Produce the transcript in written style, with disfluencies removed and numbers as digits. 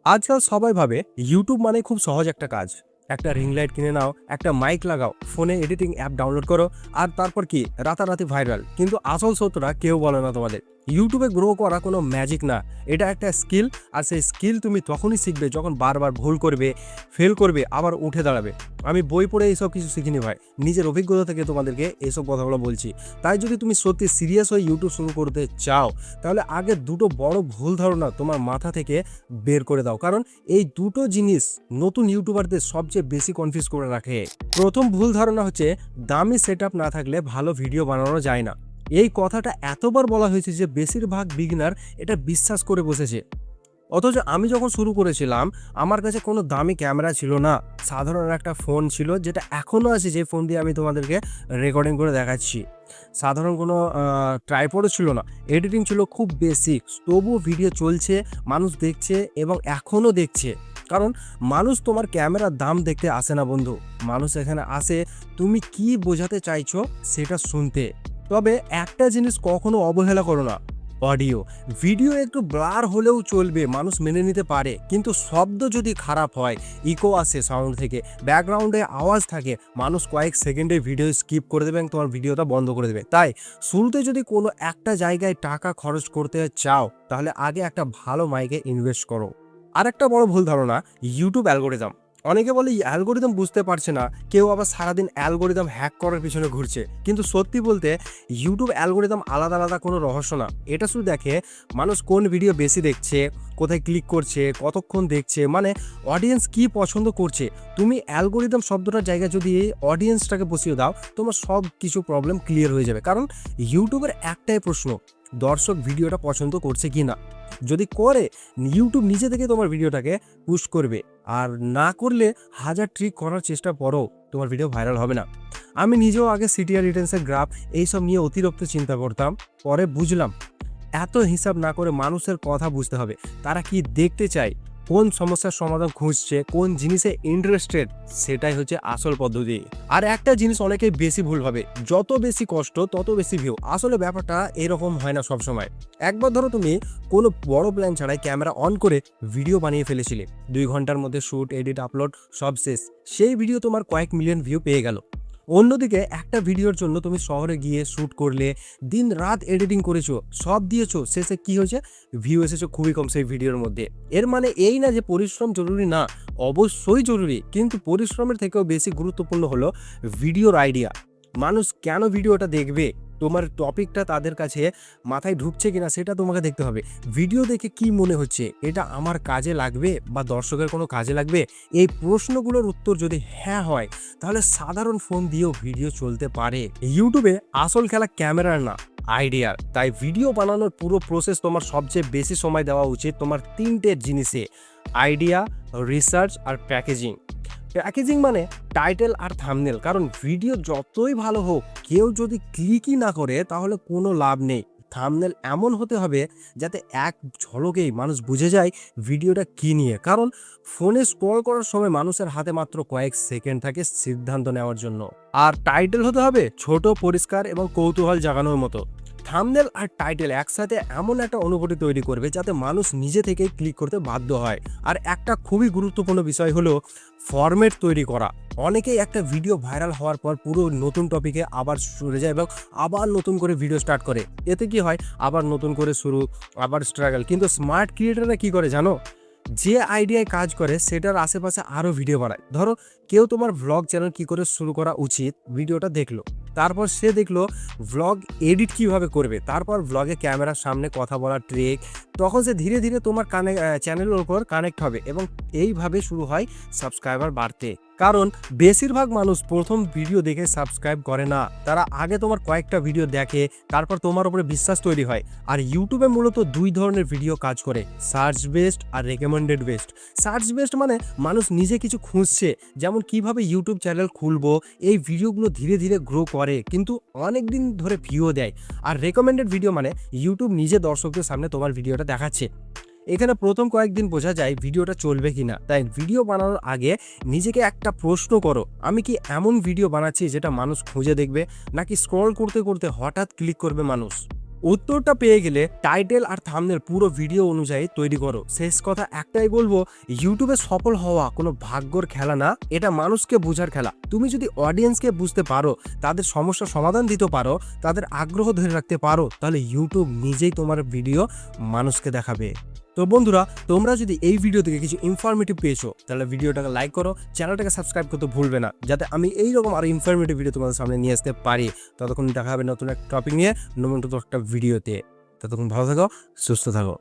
আজকাল সবাই ভাবে ইউটিউব মানে খুব সহজ একটা কাজ। একটা রিং লাইট কিনে নাও, একটা মাইক লাগাও, ফোনে এডিটিং অ্যাপ ডাউনলোড করো, আর তারপর কি রাতারাতি ভাইরাল। কিন্তু আসল সত্যটা কেউ বলে না তোমাদের। ইউটিউবে গ্রো করা কোনো ম্যাজিক না, এটা একটা স্কিল। আর সেই স্কিল তুমি তখনই শিখবে যখন বারবার ভুল করবে, ফেল করবে, আবার উঠে দাঁড়াবে। আমি বই পড়ে এইসব কিছু শিখিনি ভাই, নিজের অভিজ্ঞতা থেকে তোমাদেরকে এইসব কথাগুলো বলছি। তাই যদি তুমি সত্যি সিরিয়াস হয়ে ইউটিউব শুরু করতে চাও, তাহলে আগে দুটো বড় ভুল ধারণা তোমার মাথা থেকে বের করে দাও। কারণ এই দুটো জিনিস নতুন ইউটিউবারদের সবচেয়ে বেশি কনফিউজ করে রাখে। প্রথম ভুল ধারণা হচ্ছে দামি সেটআপ না থাকলে ভালো ভিডিও বানানো যায় না। এই কথাটা এতবার বলা হয়েছে যে বেশিরভাগ বিগিনার এটা বিশ্বাস করে বসেছে। অথচ আমি যখন শুরু করেছিলাম, আমার কাছে কোনো দামি ক্যামেরা ছিল না, সাধারণ একটা ফোন ছিল, যেটা এখনও আছে, যে ফোন দিয়ে আমি তোমাদেরকে রেকর্ডিং করে দেখাচ্ছি। সাধারণ কোনো ট্রাইপডও ছিল না, এডিটিং ছিল খুব বেসিক, তবুও ভিডিও চলছে, মানুষ দেখছে এবং এখনও দেখছে। কারণ মানুষ তোমার ক্যামেরার দাম দেখতে আসে না বন্ধু, মানুষ এখানে আসে তুমি কি বোঝাতে চাইছো সেটা শুনতে। তবে একটা জিনিস কখনো অবহেলা করো না, অডিও। ভিডিও একটু ব্লার হলেও চলবে, মানুষ মেনে নিতে পারে, কিন্তু শব্দ যদি খারাপ হয়, ইকো আসে সাউন্ড থেকে, ব্যাকগ্রাউন্ডে আওয়াজ থাকে, মানুষ কয়েক সেকেন্ডে ভিডিও স্কিপ করে দেবে এবং তোমার ভিডিওটা বন্ধ করে দেবে। তাই শুরুতে যদি কোনো একটা জায়গায় টাকা খরচ করতে চাও, তাহলে আগে একটা ভালো মাইকে ইনভেস্ট করো। আর একটা বড় ভুল ধারণা, ইউটিউব অ্যালগোরিদম। অনেকে বলে অ্যালগোরিদম বুঝতে পারছে না, কেউ আবার সারাদিন অ্যালগোরিদম হ্যাক করার পিছনে ঘুরছে। কিন্তু সত্যি বলতে ইউটিউব অ্যালগোরিদম আলাদা আলাদা কোনো রহস্য না, এটা শুধু দেখে মানুষ কোন ভিডিও বেশি দেখছে, কোথায় ক্লিক করছে, কতক্ষণ দেখছে, মানে অডিয়েন্স কি পছন্দ করছে। তুমি অ্যালগোরিদম শব্দটার জায়গায় যদি এই অডিয়েন্সটাকে বসিয়ে দাও, তোমার সব কিছু প্রবলেম ক্লিয়ার হয়ে যাবে। কারণ ইউটিউবের একটাই প্রশ্ন, দর্শক ভিডিওটা পছন্দ করছে কি না। যদি করে, ইউটিউব নিজে থেকে তোমার ভিডিওটাকে পুশ করবে, আর না করলে হাজার ট্রিক করার চেষ্টা করো, তোমার ভিডিও ভাইরাল হবে না। আমি নিজেও আগে সিটিআর রিটেন্সের গ্রাফ এইসব নিয়ে অতিরিক্ত চিন্তা করতাম, পরে বুঝলাম এত হিসাব না করে মানুষের কথা বুঝতে হবে, তারা কি দেখতে চায়, কোন সমস্যার সমাধান খুঁজছে, কোন জিনিসে ইন্টারেস্টেড, সেটাই হচ্ছে আসল পদ্ধতি। আর একটা জিনিস অনেকেই বেশি ভুল ভাবে, যত বেশি কষ্ট তত বেশি ভিউ। আসলে ব্যাপারটা এরকম হয় না সবসময়। একবার ধরো তুমি কোনো বড় প্ল্যান ছাড়াই ক্যামেরা অন করে ভিডিও বানিয়ে ফেলেছিলে, 2 ঘন্টার মধ্যে শ্যুট, এডিট, আপলোড সব শেষ। সেই ভিডিও তোমার কয়েক মিলিয়ন ভিউ পেয়ে গেল। অন্যদিকে একটা ভিডিওর জন্য তুমি শহরে গিয়ে শ্যুট করলে, দিন রাত এডিটিং করেছো, সব দিয়েছো, শেষে কি হয়েছে, ভিউ এসেছে খুবই কম সেই ভিডিওর মধ্যে। এর মানে এই না যে পরিশ্রম জরুরি না, অবশ্যই জরুরি, কিন্তু পরিশ্রমের থেকেও বেশি গুরুত্বপূর্ণ হলো ভিডিওর আইডিয়া। মানুষ কেন ভিডিওটা দেখবে, তোমার টপিকটা তাদের কাছে মাথায় ঢুকছে কিনা সেটা তোমাকে দেখতে হবে। ভিডিও দেখে কি মনে হচ্ছে, এটা আমার কাজে লাগবে বা দর্শকের কোনো কাজে লাগবে, এই প্রশ্নগুলোর উত্তর যদি হ্যাঁ হয়, তাহলে সাধারণ ফোন দিয়েও ভিডিও চলতে পারে। ইউটিউবে আসল খেলা ক্যামেরার না, আইডিয়ার। তাই ভিডিও বানানোর পুরো প্রসেস তোমার সবচেয়ে বেশি সময় দেওয়া উচিত তোমার তিনটে জিনিসে: আইডিয়া, রিসার্চ আর প্যাকেজিং। প্যাকেজিং মানে টাইটেল আর থাম্বনেল। কারণ ভিডিও যতই ভালো হোক, কেউ যদি ক্লিকই না করে তাহলে কোনো লাভ নেই। থাম্বনেল এমন হতে হবে যাতে এক ঝলকেই মানুষ বুঝে যায় ভিডিওটা কী নিয়ে। কারণ ফোনে স্ক্রল করার সময় মানুষের হাতে মাত্র কয়েক সেকেন্ড থাকে সিদ্ধান্ত নেওয়ার জন্য। আর টাইটেল হতে হবে ছোট, পরিষ্কার এবং কৌতূহল জাগানোর মতো। থাম্বনেল আর টাইটেল একসাথে এমন একটা অনুভূতি তৈরি করবে যাতে মানুষ নিজে থেকেই ক্লিক করতে বাধ্য হয়। আর একটা খুবই গুরুত্বপূর্ণ বিষয় হলো ফরম্যাট তৈরি করা। অনেকেই একটা ভিডিও ভাইরাল হওয়ার পর পুরো নতুন টপিকে আবার সরে যায় এবং আবার নতুন করে ভিডিও স্টার্ট করে। এতে কি হয়, আবার নতুন করে শুরু, আবার স্ট্রাগল। কিন্তু স্মার্ট ক্রিয়েটাররা কি করে জানো, যে আইডিয়ায় কাজ করে সেটার আশেপাশে আরও ভিডিও বানায়। ধরো কেউ তোমার ভ্লগ চ্যানেল কি করে শুরু করা উচিত ভিডিওটা দেখলো, তারপর সে দেখলো ভ্লগ এডিট কিভাবে করবে, তারপর ভ্লগে ক্যামেরার সামনে কথা বলার ট্রিক, তখন সে ধীরে ধীরে তোমার চ্যানেলের ওপর কানেক্ট হবে এবং এইভাবে শুরু হয় সাবস্ক্রাইবার বাড়তে। কারণ বেশিরভাগ মানুষ প্রথম ভিডিও দেখে সাবস্ক্রাইব করে না, তারা আগে তোমার কয়েকটা ভিডিও দেখে, তারপর তোমার উপরে বিশ্বাস তৈরি হয়। আর ইউটিউবে মূলত দুই ধরনের ভিডিও কাজ করে, সার্চ বেসড আর রেকমেন্ডেড বেসড। সার্চ বেসড মানে মানুষ নিজে কিছু খুঁজছে, যেমন কিভাবে ইউটিউব চ্যানেল খুলবো, এই ভিডিওগুলো ধীরে ধীরে গ্রো করে কিন্তু অনেক দিন ধরে ভিউ দেয়। আর রেকমেন্ডেড ভিডিও মানে ইউটিউব নিজে দর্শকদের সামনে তোমার ভিডিওটা দেখাচ্ছে। এখানে প্রথম কয়েকদিন বোঝা যায় ভিডিওটা চলবে কিনা। তাই ভিডিও বানানোর আগে নিজেকে একটা প্রশ্ন করো, আমি কি এমন ভিডিও বানাচ্ছি যেটা মানুষ খুঁজে দেখবে, নাকি স্ক্রল করতে করতে হঠাৎ ক্লিক করবে মানুষ। উত্তরটা পেয়ে গেলে টাইটেল আর থাম্বনেল পুরো ভিডিও অনুযায়ী তৈরি করো। শেষ কথা একটাই বলবো, ইউটিউবে সফল হওয়া কোনো ভাগ্যর খেলা না, এটা মানুষকে বোঝার খেলা। তুমি যদি অডিয়েন্সকে বুঝতে পারো, তাদের সমস্যার সমাধান দিতে পারো, তাদের আগ্রহ ধরে রাখতে পারো, তাহলে ইউটিউব নিজেই তোমার ভিডিও মানুষকে দেখাবে। তো বন্ধুরা, তোমরা যদি এই ভিডিও থেকে কিছু ইনফরমেটিভ পেয়েছো, তাহলে ভিডিওটাকে লাইক করো, চ্যানেলটাকে সাবস্ক্রাইব করতে ভুলবে না, যাতে আমি এইরকম আরো ইনফরমেটিভ ভিডিও তোমাদের সামনে নিয়ে আসতে পারি। ততক্ষণ দেখা হবে নতুন একটা টপিক নিয়ে, নতুন একটা ভিডিওতে। ততক্ষণ ভালো থাকো, সুস্থ থাকো।